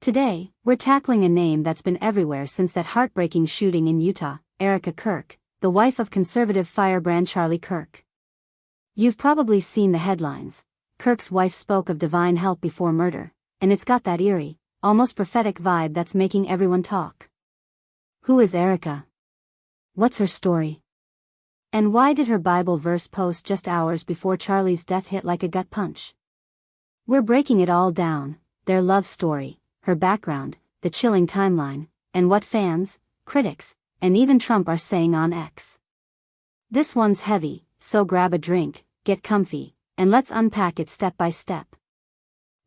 Today, we're tackling a name that's been everywhere since that heartbreaking shooting in Utah, Erika Kirk, the wife of conservative firebrand Charlie Kirk. You've probably seen the headlines. Kirk's wife spoke of divine help before murder, and it's got that eerie, almost prophetic vibe that's making everyone talk. Who is Erika? What's her story? And why did her Bible verse post just hours before Charlie's death hit like a gut punch? We're breaking it all down, their love story, her background, the chilling timeline, and what fans, critics, and even Trump are saying on X. This one's heavy, so grab a drink, get comfy, and let's unpack it step by step.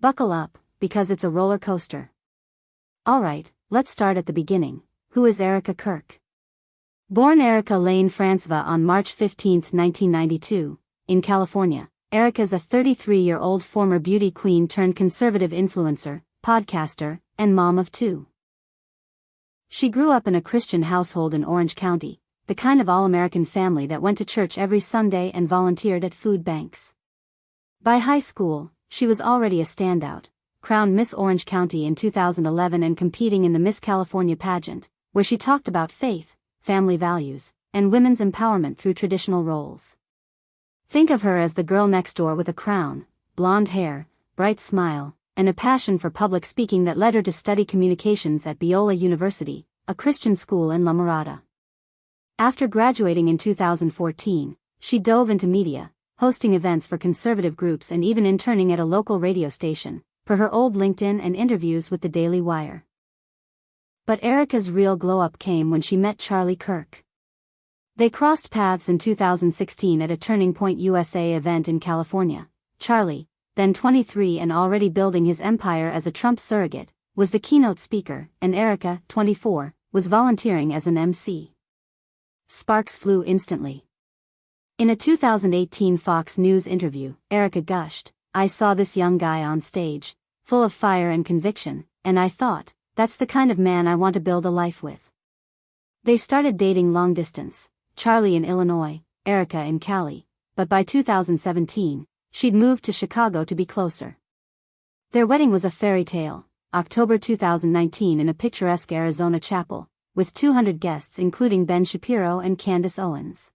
Buckle up, because it's a roller coaster. Alright, let's start at the beginning. Who is Erika Kirk? Born Erika Lane Franceva on March 15, 1992, in California, Erika is a 33-year-old former beauty queen turned conservative influencer, podcaster, and mom of two. She grew up in a Christian household in Orange County, the kind of all-American family that went to church every Sunday and volunteered at food banks. By high school, she was already a standout, crowned Miss Orange County in 2011 and competing in the Miss California pageant, where she talked about faith, family values, and women's empowerment through traditional roles. Think of her as the girl next door with a crown, blonde hair, bright smile, and a passion for public speaking that led her to study communications at Biola University, a Christian school in La Mirada. After graduating in 2014, she dove into media, hosting events for conservative groups and even interning at a local radio station, per her old LinkedIn and interviews with the Daily Wire. But Erika's real glow-up came when she met Charlie Kirk. They crossed paths in 2016 at a Turning Point USA event in California. Charlie, then 23 and already building his empire as a Trump surrogate, was the keynote speaker, and Erika, 24, was volunteering as an MC. Sparks flew instantly. In a 2018 Fox News interview, Erika gushed, "I saw this young guy on stage, full of fire and conviction, and I thought, that's the kind of man I want to build a life with." They started dating long distance, Charlie in Illinois, Erika in Cali, but by 2017, she'd moved to Chicago to be closer. Their wedding was a fairy tale, October 2019 in a picturesque Arizona chapel, with 200 guests including Ben Shapiro and Candace Owens.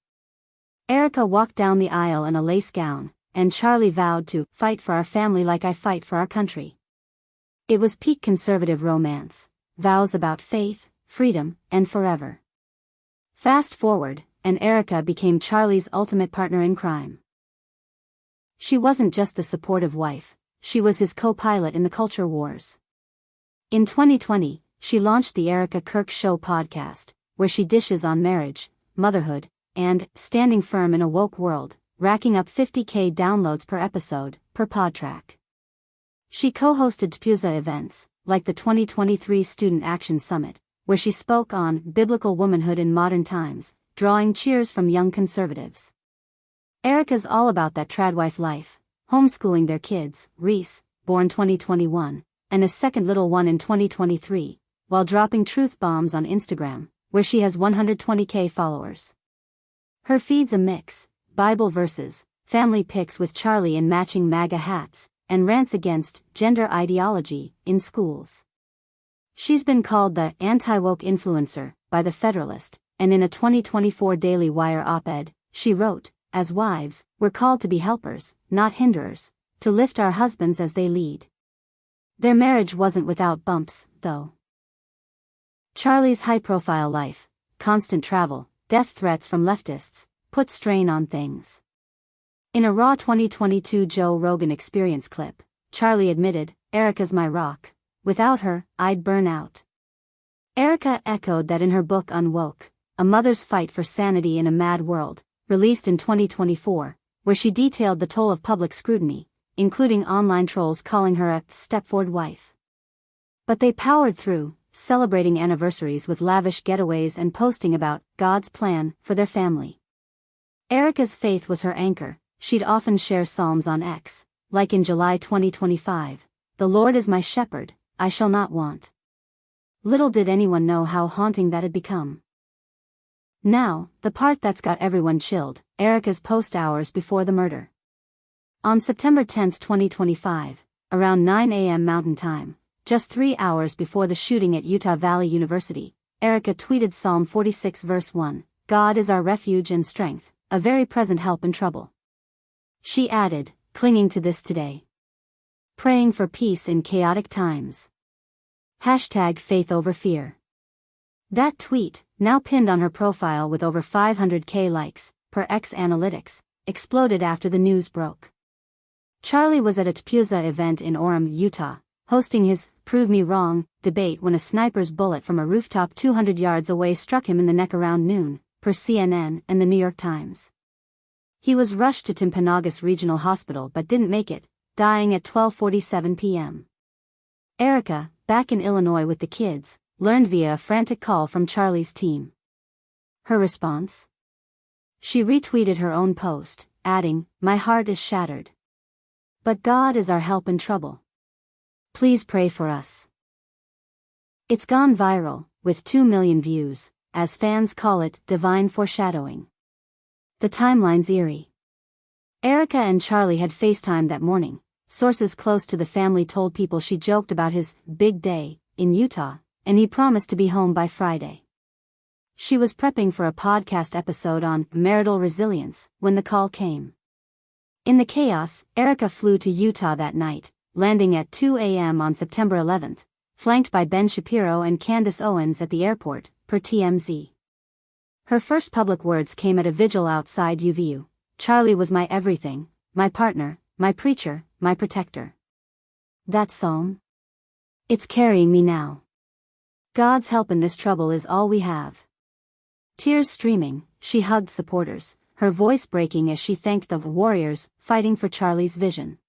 Erika walked down the aisle in a lace gown, and Charlie vowed to fight for our family like I fight for our country. It was peak conservative romance, vows about faith, freedom, and forever. Fast forward, and Erika became Charlie's ultimate partner in crime. She wasn't just the supportive wife, she was his co-pilot in the culture wars. In 2020, she launched the Erika Kirk Show podcast, where she dishes on marriage, motherhood, and standing firm in a woke world, racking up 50,000 downloads per episode, per podtrack. She co-hosted TPUSA events, like the 2023 Student Action Summit, where she spoke on biblical womanhood in modern times, drawing cheers from young conservatives. Erika's all about that tradwife life, homeschooling their kids, Reese, born 2021, and a second little one in 2023, while dropping truth bombs on Instagram, where she has 120,000 followers. Her feed's a mix, Bible verses, family pics with Charlie in matching MAGA hats, and rants against gender ideology in schools. She's been called the anti-woke influencer by The Federalist, and in a 2024 Daily Wire op-ed, she wrote, "As wives, we're called to be helpers, not hinderers, to lift our husbands as they lead." Their marriage wasn't without bumps, though. Charlie's high-profile life, constant travel, death threats from leftists, put strain on things. In a raw 2022 Joe Rogan Experience clip, Charlie admitted, "Erika's my rock. Without her, I'd burn out." Erika echoed that in her book Unwoke, A Mother's Fight for Sanity in a Mad World, released in 2024, where she detailed the toll of public scrutiny, including online trolls calling her a Stepford wife. But they powered through, celebrating anniversaries with lavish getaways and posting about God's plan for their family. Erika's faith was her anchor. She'd often share psalms on X, like in July 2025, "The Lord is my shepherd, I shall not want." Little did anyone know how haunting that had become. Now, the part that's got everyone chilled, Erika's post hours before the murder. On September 10, 2025, around 9 a.m. Mountain Time, Just 3 hours before the shooting at Utah Valley University, Erika tweeted Psalm 46 verse 1, "God is our refuge and strength, a very present help in trouble." She added, "Clinging to this today. Praying for peace in chaotic times. Hashtag faith over fear." That tweet, now pinned on her profile with over 500K likes, per X Analytics, exploded after the news broke. Charlie was at a TPUSA event in Orem, Utah, hosting his "Prove Me Wrong" debate when a sniper's bullet from a rooftop 200 yards away struck him in the neck around noon, per CNN and the New York Times. He was rushed to Timpanogos Regional Hospital but didn't make it, dying at 12:47 p.m. Erika, back in Illinois with the kids, learned via a frantic call from Charlie's team. Her response? She retweeted her own post, adding, "My heart is shattered. But God is our help in trouble. Please pray for us." It's gone viral, with 2 million views, as fans call it divine foreshadowing. The timeline's eerie. Erika and Charlie had FaceTimed that morning. Sources close to the family told People she joked about his big day in Utah, and he promised to be home by Friday. She was prepping for a podcast episode on marital resilience when the call came. In the chaos, Erika flew to Utah that night, landing at 2 a.m. on September 11th, flanked by Ben Shapiro and Candace Owens at the airport, per TMZ. Her first public words came at a vigil outside UVU. "Charlie was my everything, my partner, my preacher, my protector. That psalm? It's carrying me now. God's help in this trouble is all we have." Tears streaming, she hugged supporters, her voice breaking as she thanked the warriors fighting for Charlie's vision.